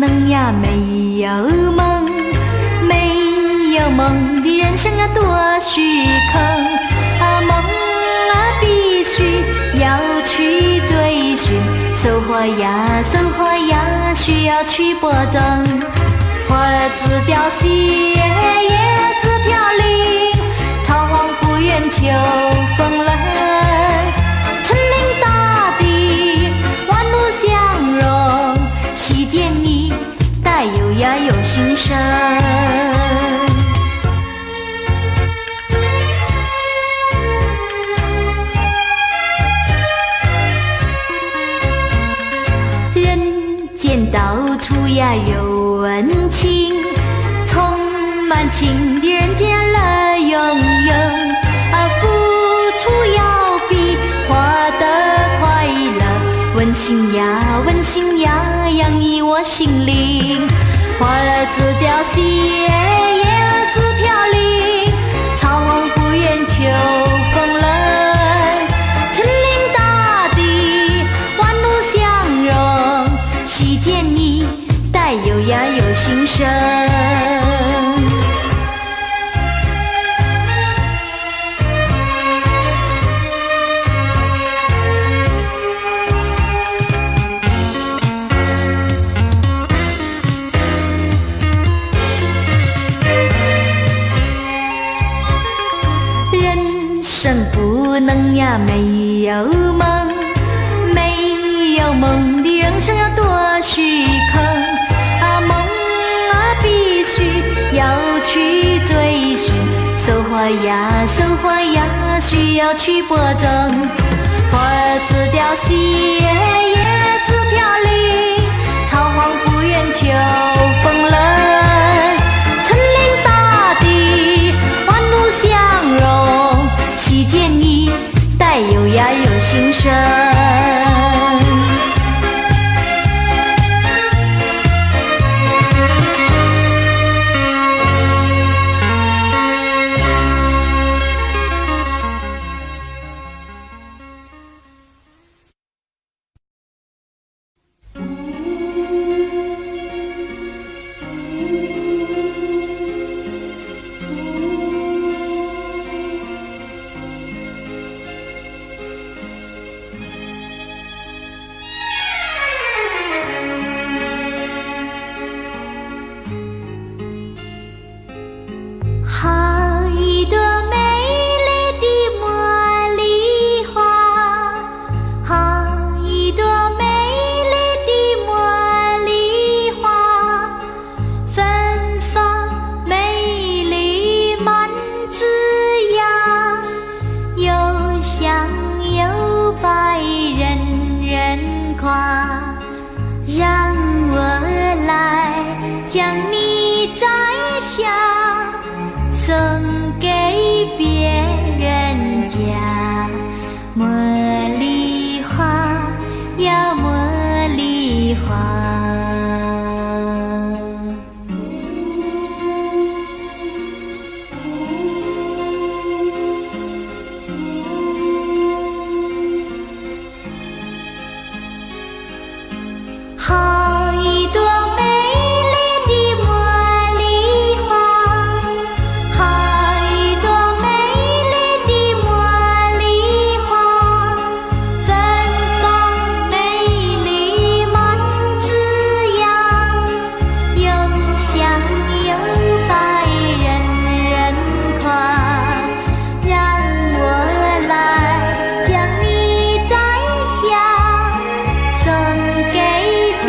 能呀没有梦，没有梦的人生啊多虚空啊，梦啊必须要去追寻，收获呀需要去播种，花自凋谢，叶子飘零，草黄不愿秋风冷，森林大地万物相融，细见你带有心声。人间到处有温情，充满情的人间乐融融啊，付出要比获得快乐，温馨呀洋溢我心灵，花儿自凋谢，叶儿自飘零，草黄不愿秋风冷，森林大地万物相融，细见你带有心声。人生不能呀没有梦，没有梦的人生要多虚空啊，梦啊必须要去追寻，收获呀需要去播种，花儿自凋谢，叶子飘零，草黄不愿秋风冷，森林大地万物相融，细见你带有心声。好一朵美丽的茉莉花，好一朵美丽的茉莉花，芬芳美丽满枝桠，又香又白人人夸，让我来将你摘下，送给别人家。茉莉花呀茉莉花，好一朵美丽的茉莉花，好一朵美丽的茉莉花，芬芳美丽满枝桠，又香又白人人夸，让我来将你摘下，送给别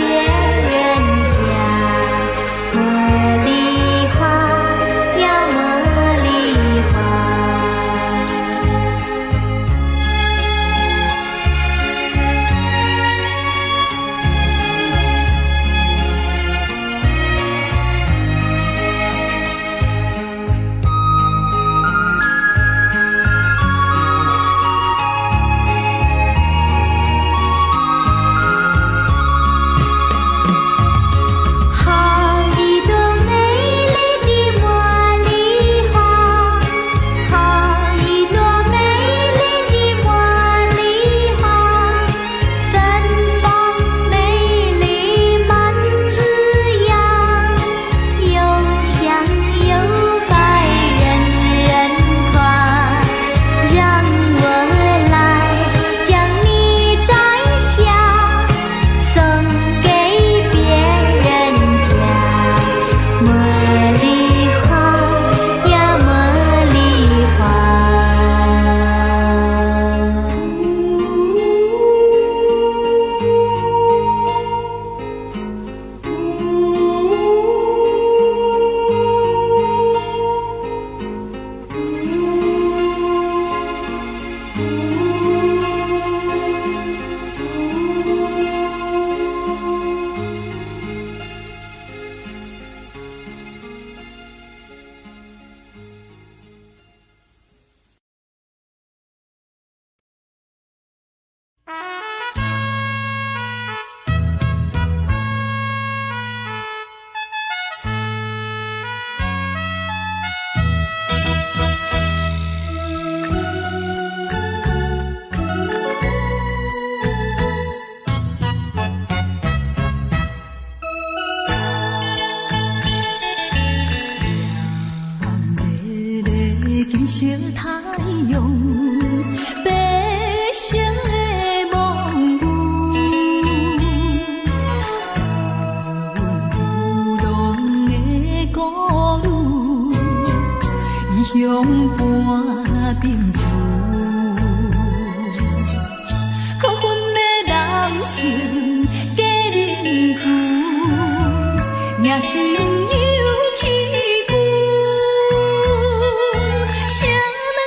半冰敷。可阮的人生加忍住，也是有气骨。谁人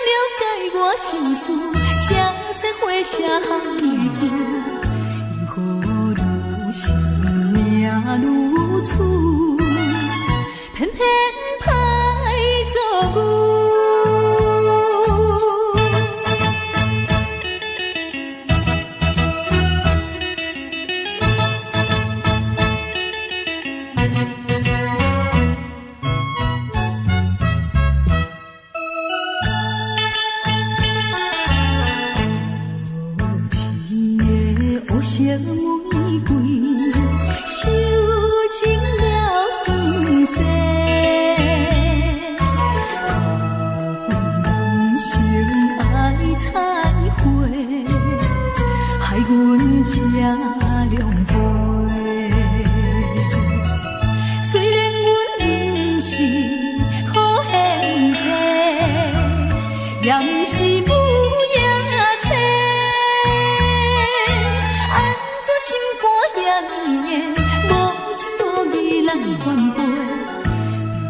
了解我心事？谁在花写行字？因何愈是命愈苦，偏偏歹做牛。无情的玫瑰，收尽了酸涩。人生爱彩花，害阮吃凉杯。虽然阮不是好现世，也不是母野菜。无情无义来反背，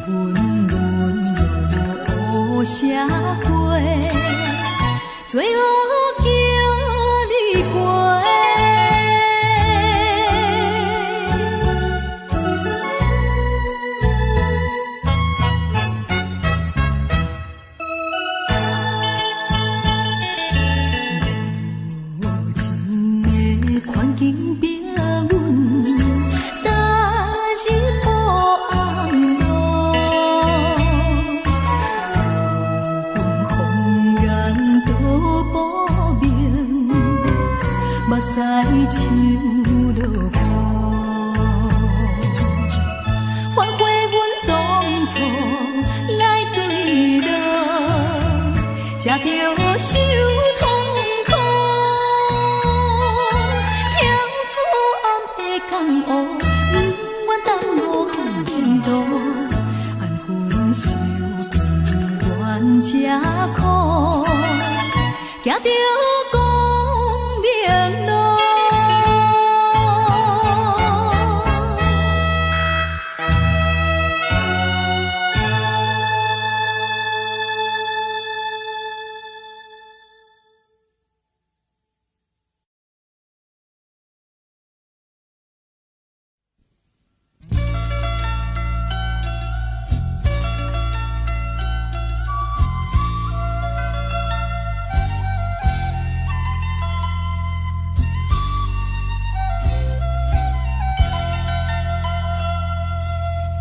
温润无写过，最后叫你过。无情的环境变。在树落雨，换回阮当初来对路，才着受痛苦。跳出暗的江湖，不愿耽误向前途。安分守贫愿吃苦，行着光明路。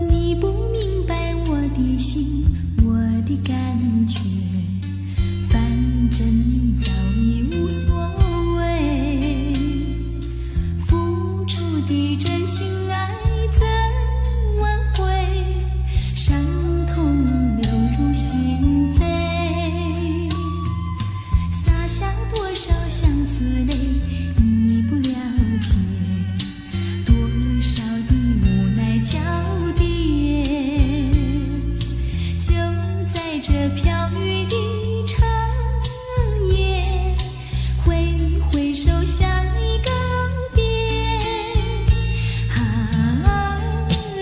你不明白我的心，我的感觉，反正你早已无所谓。付出的真心爱怎挽回？伤痛流入心扉，洒下多少相思泪，你不了解，多少的无奈交叠。这飘雨的长夜，挥挥手向你告别。啊，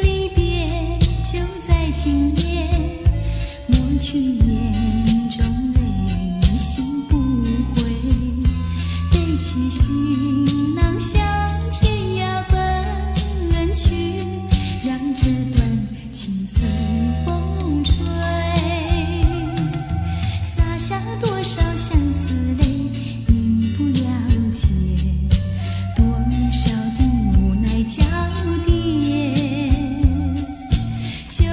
离别就在今夜，抹去眼中泪，心不悔。背起行囊向天涯奔去，让这段情随风吹。多少相思泪，你不了解，多少的无奈交叠，就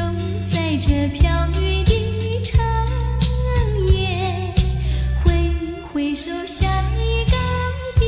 在这飘雨的长夜，挥挥手向你告别。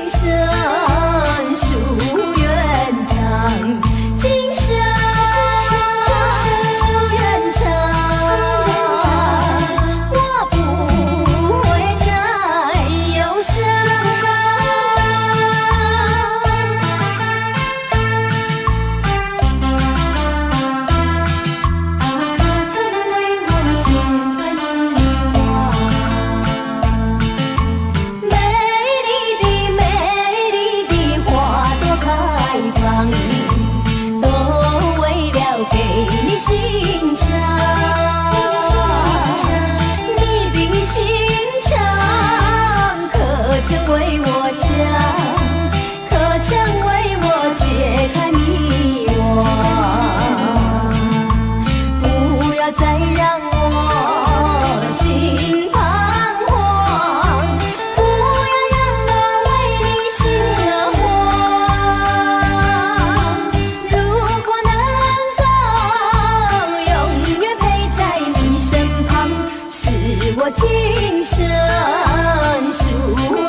生树愿长，今生树愿长，我不会再忧伤。我今生树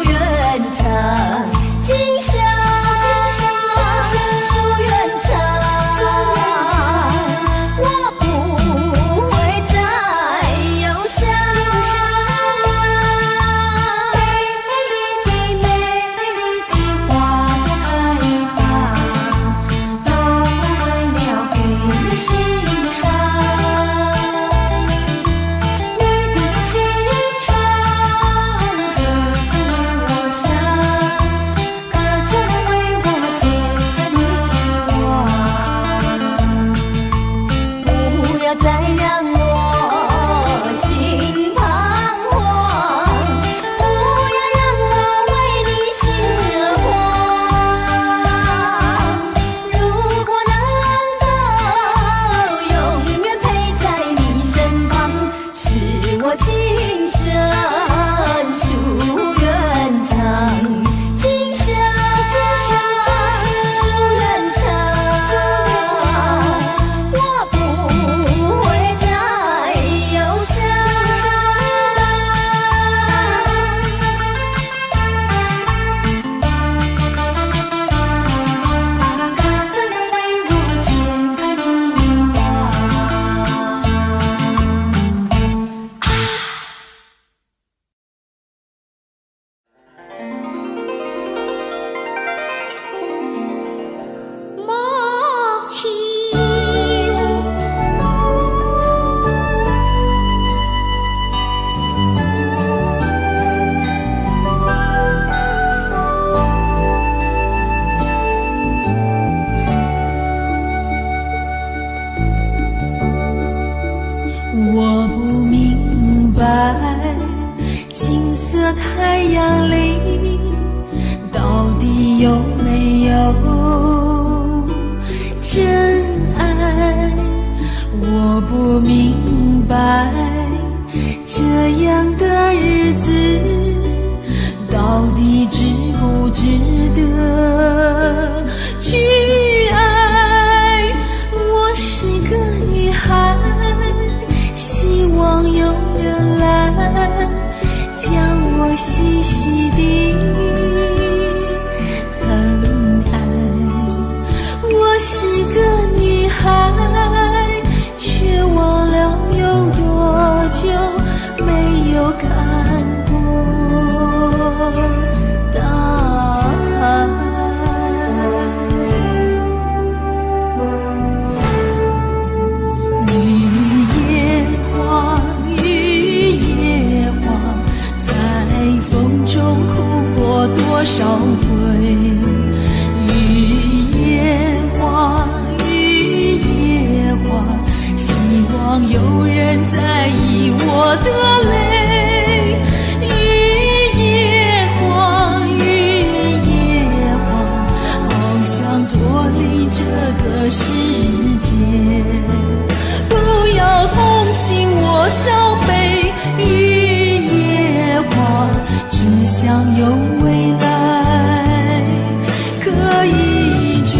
愿长，今生树愿长，我不会再忧伤。美丽的花朵开放，都为了给你欣赏。我今生树愿长，今生树愿长，我不会再忧伤。它怎能为我解开迷惘？我不明白，金色太阳里到底有没有真爱？我不明白，这样的日子到底值不值得去爱？我是个女孩，希望有人来将我细细地疼爱。我是个女孩，却忘了有多久没有看过大海。多少回雨夜花，雨夜花，希望有人在意我的泪。雨夜花，雨夜花，好想脱离这个世界，不要同情我伤悲。雨夜花，只想有未来可以追。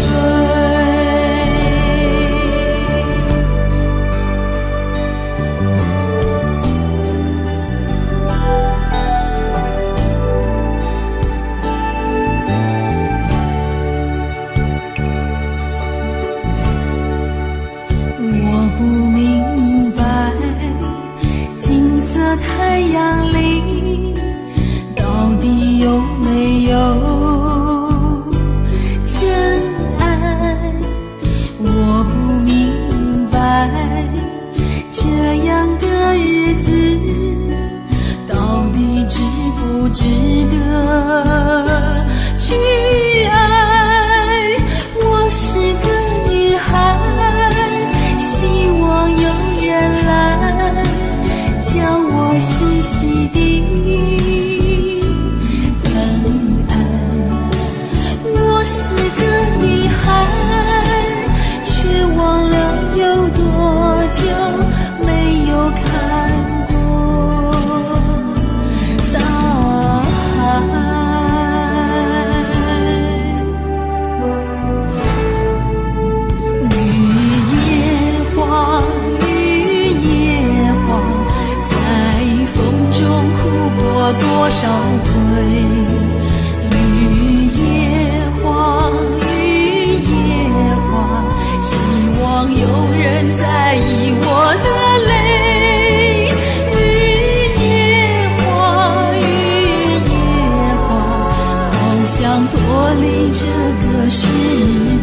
理这个世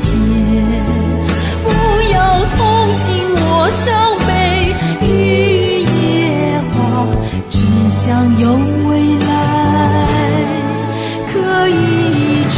界。不要同情我伤悲，雨夜花只想有未来可以追。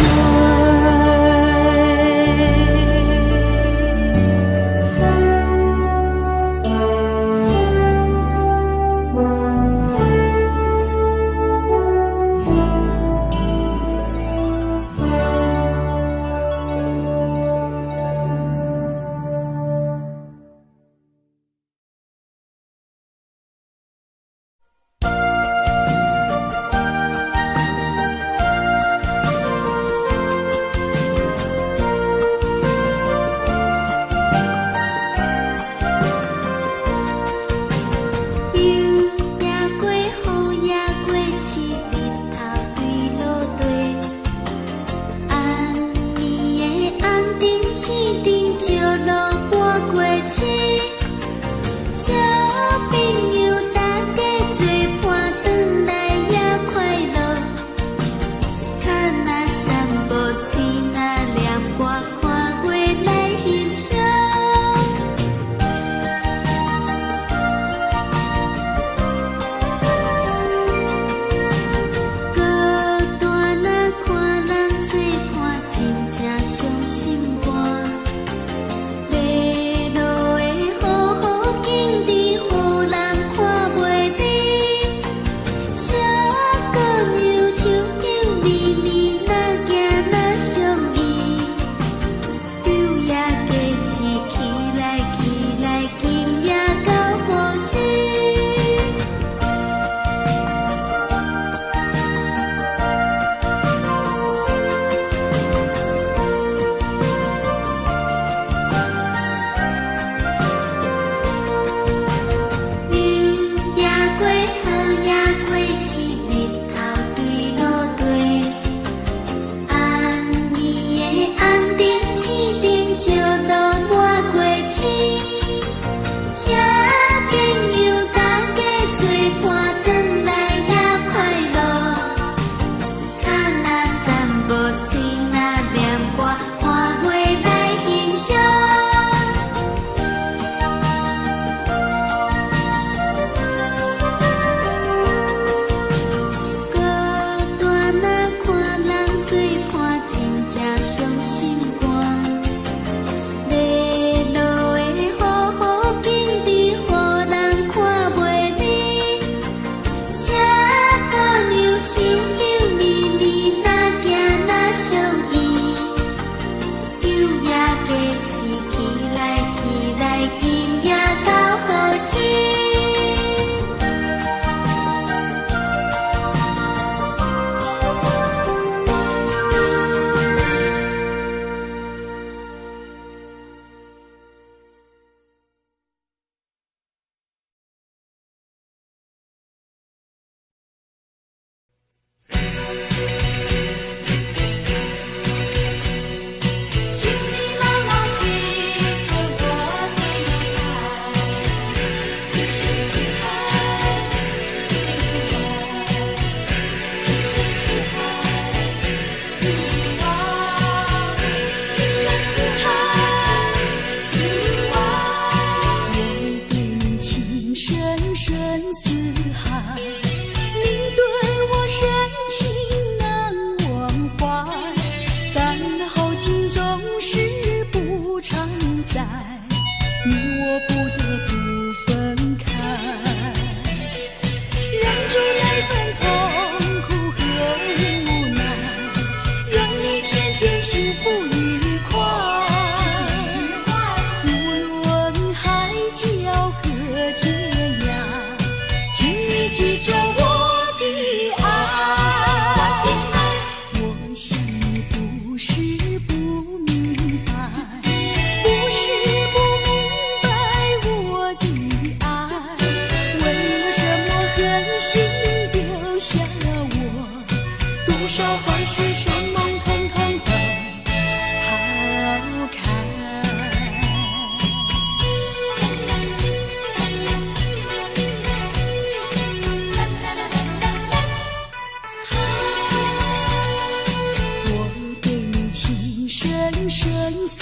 似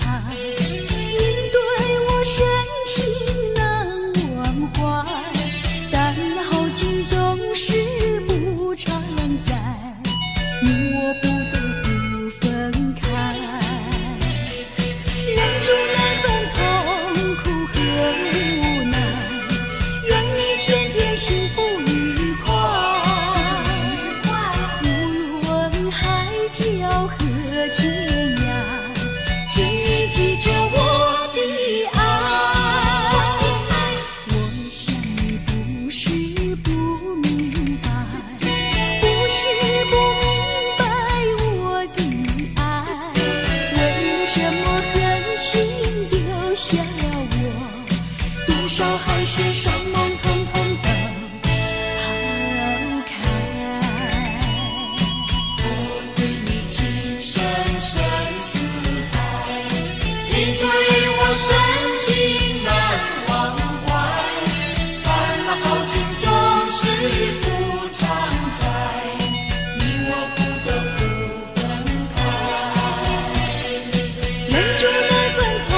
海，你对我深情难忘怀，但好景总是不常在，你我不得不分开，忍住那份痛苦和无奈，愿你天天幸福愉快，无论海角和天涯，请你记着我的爱。我想你不是不明白，不是不明白我的爱，为什么狠心丢下我，多少海誓山盟统统都抛开。我对你情深深似海，你对我深情难忘怀，但那好景总是不常在，你我不得不分开。忍住那份痛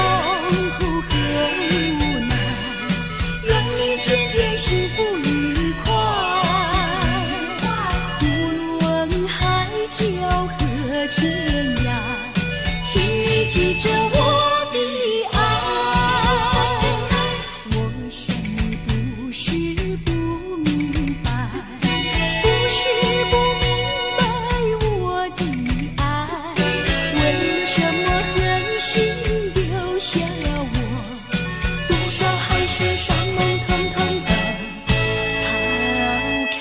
苦和无奈，愿你天天幸福愉快，无论海角和天涯，请你记着我的爱。我想你不是不明白，不是不明白我的爱，为什么狠心丢下我，多少海誓山盟统统都抛开。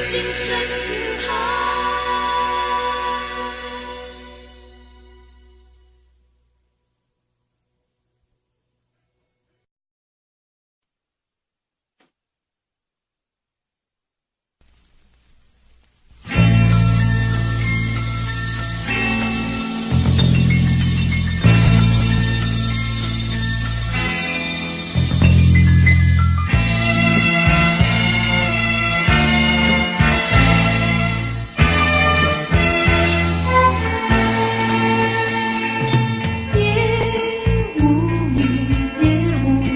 情深似海。也无语，也无语，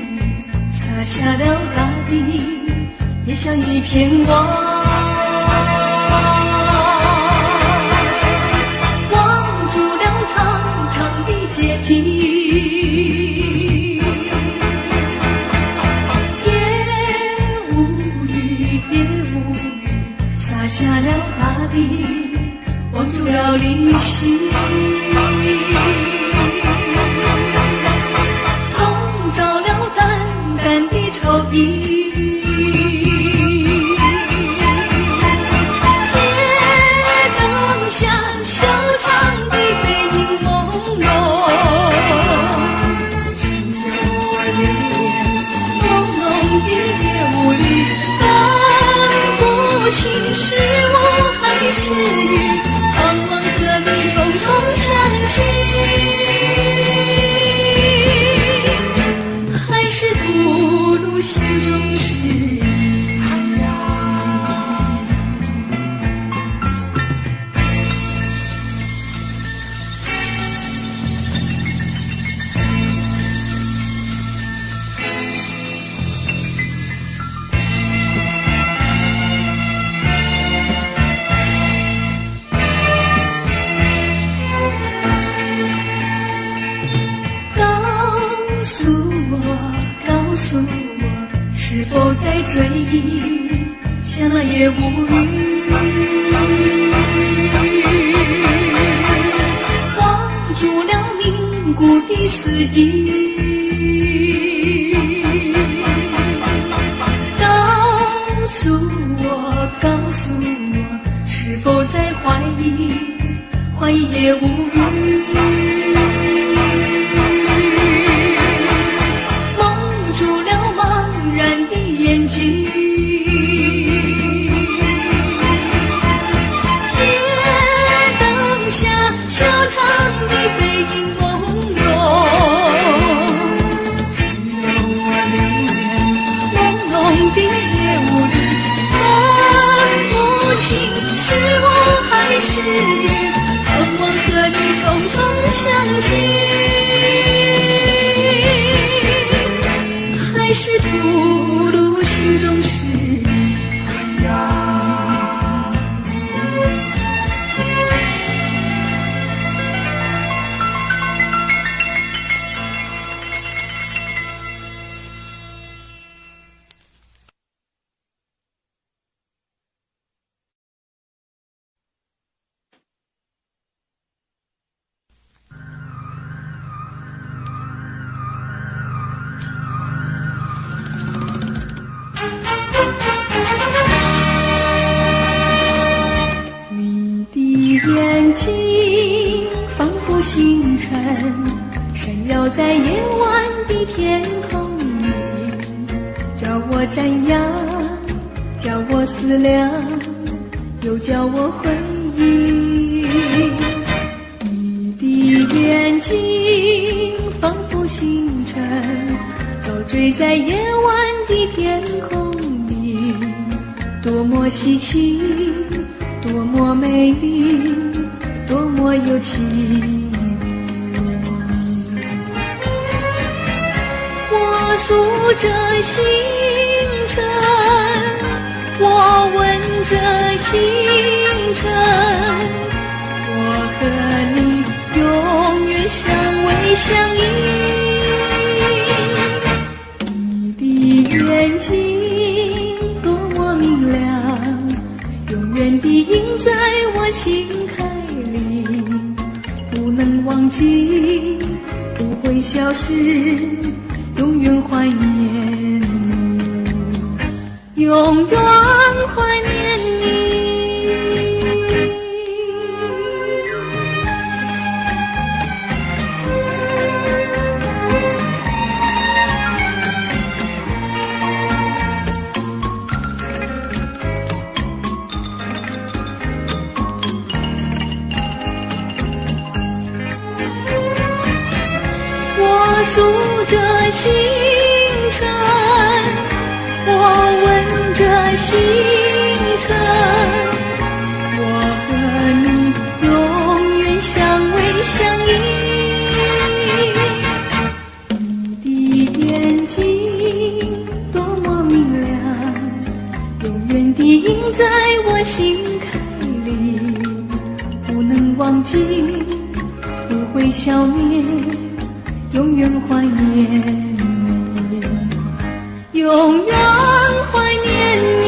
洒下了大地，也像一片汪。望住了长长的阶梯，也无语，也无语，洒下了大地，望住了离席。笼罩了淡淡的愁意，街灯下修长的背影朦胧，只有我留恋朦胧的夜雾里，分不清是雾还是雨，盼望和你重重相聚。还是吐露心中事。告诉我，是否在追忆，像那夜无语。望住了凝固的思忆，告诉我，是否在怀疑夜无语。眼睛，街灯下悄长的背影朦胧，只有去，还是吐露心中事。眼睛仿佛星辰，闪耀在夜晚的天空里，叫我瞻仰，叫我思量，又叫我回忆。你的眼睛仿佛星辰，照坠在夜晚的天空里，多么稀奇，多么美丽，多么有情。我数着星辰，我问着星辰，我和你永远相偎相依。你的眼睛多么明亮，永远地印在我心海里，不能忘记，不会消失，永远怀念你，永远怀念你。数着星辰，我问着星辰，我和你永远相偎相依。你的眼睛多么明亮，永远地印在我心海里，不能忘记，不会消灭，永远怀念你，永远怀念你。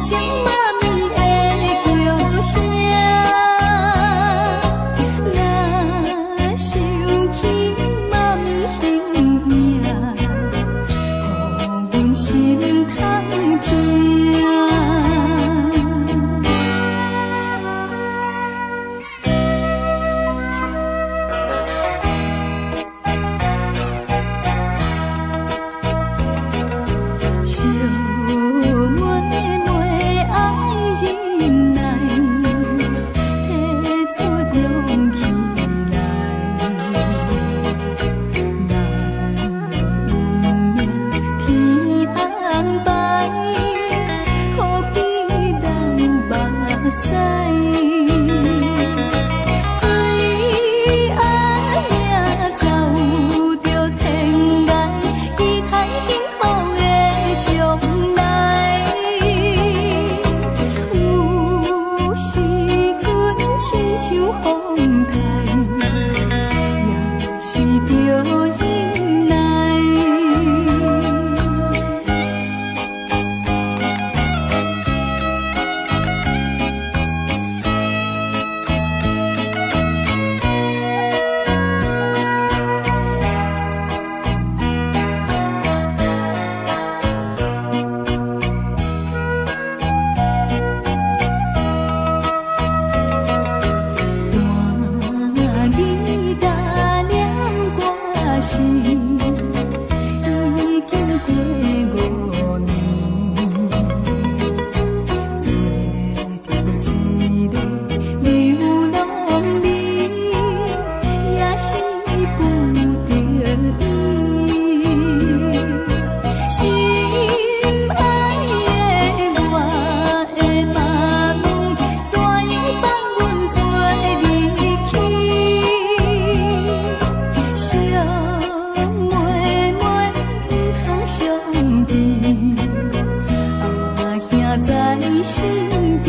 声妈咪的叫声，若想起妈咪形影，予阮心通疼。小妹妹爱忍耐，提出勇气来，咱的运命天安排，何必流目屎？随爱命走着天涯，期待幸福的将来。有时阵亲像风台，也是着忍耐。大义大念我心，已经过5年，做着一个流浪民，也是不得已。心爱的我的妈咪，怎样放阮做离去？小妹妹不通伤悲，阿兄在身边。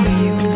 流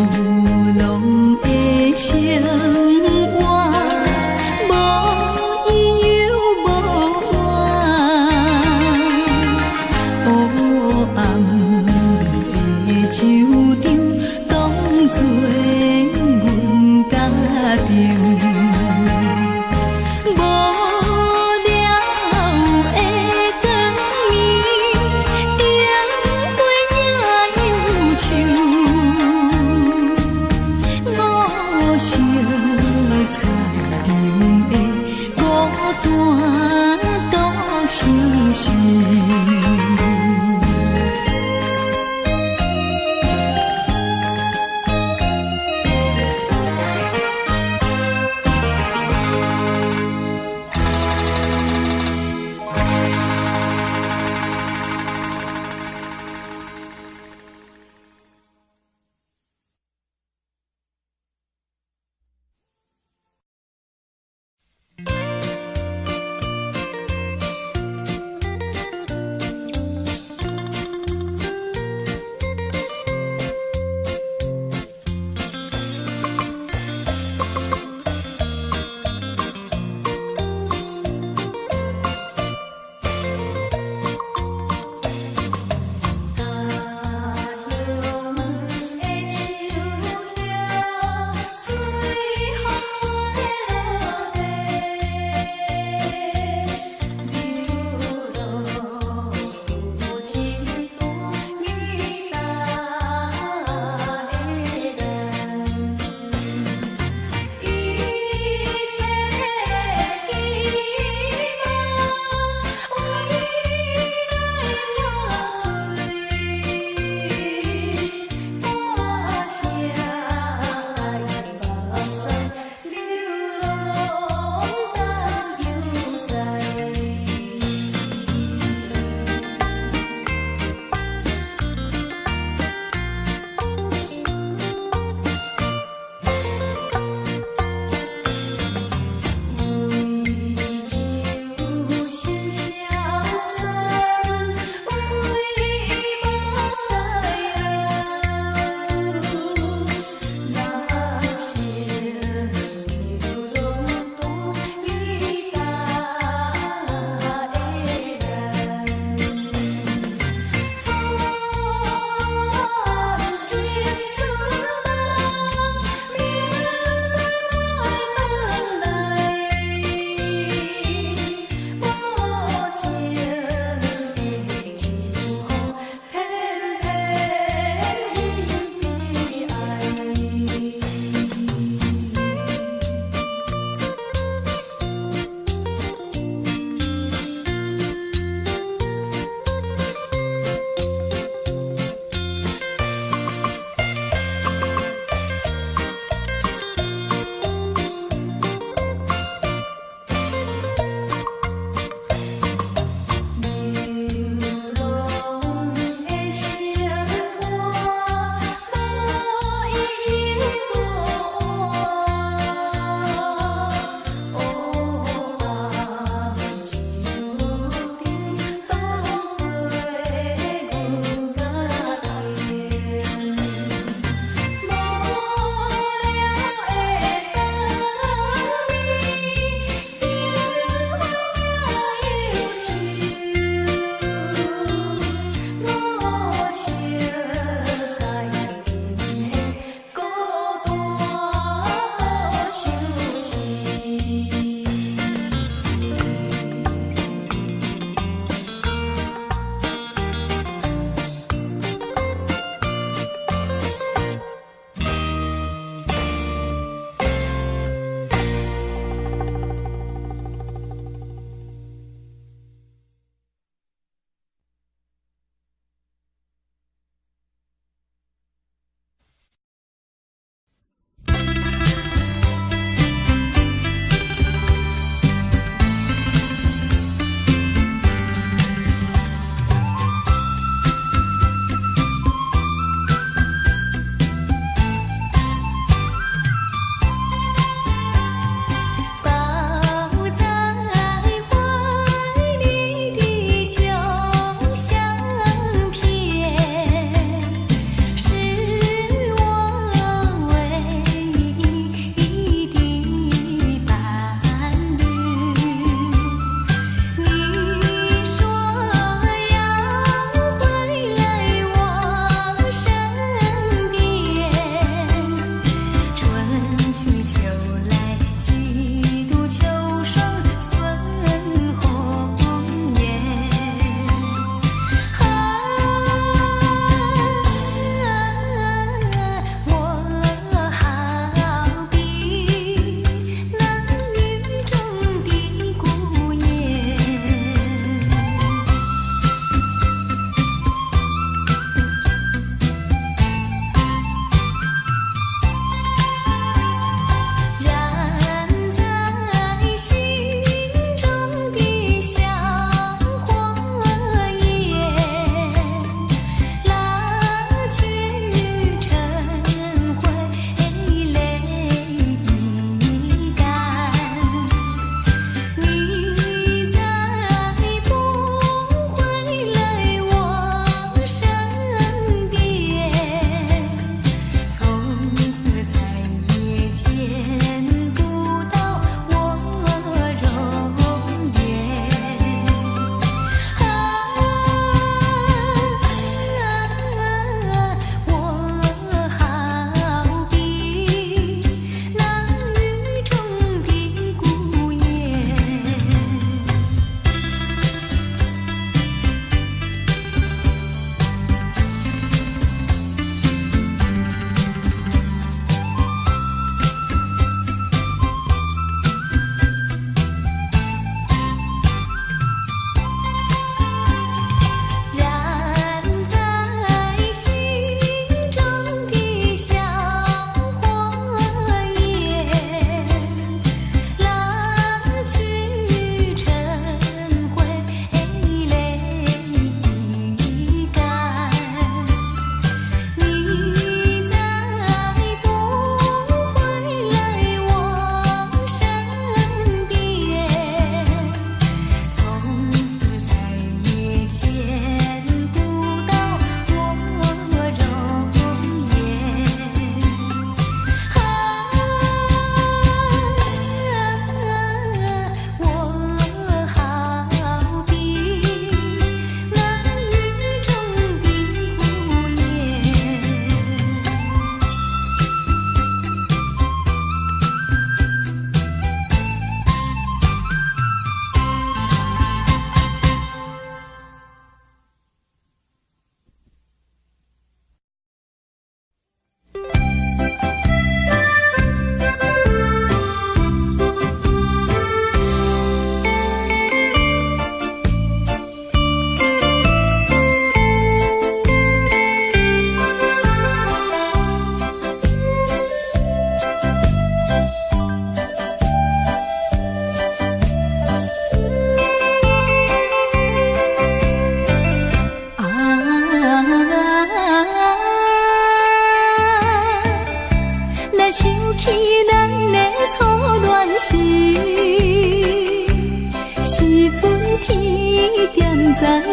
再回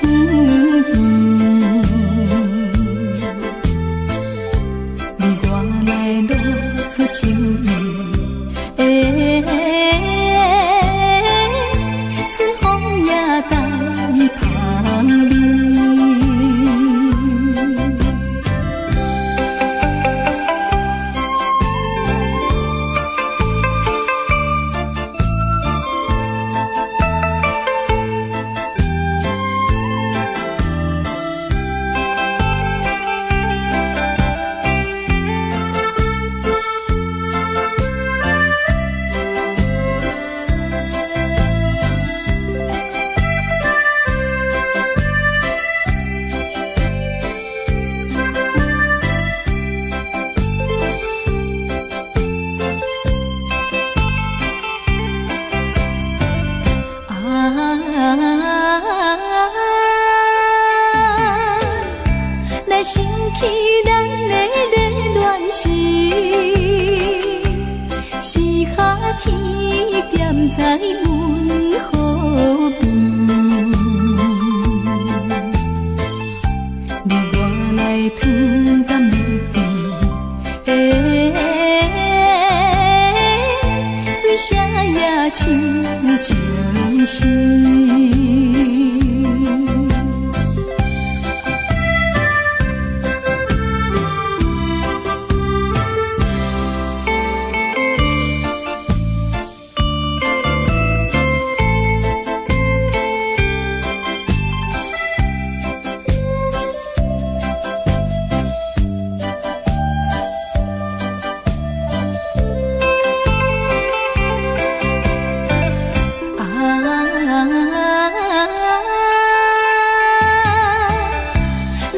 远，你我来露出情意。春风也带芳味。来升起咱的热恋时，时下天点在阮河边，你我来糖甘蜜甜，水声也唱情诗。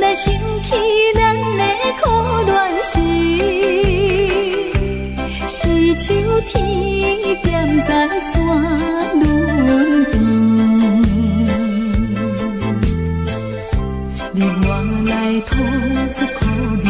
来升起咱的苦恋时，是秋天点在山仑边，你我来吐出苦味。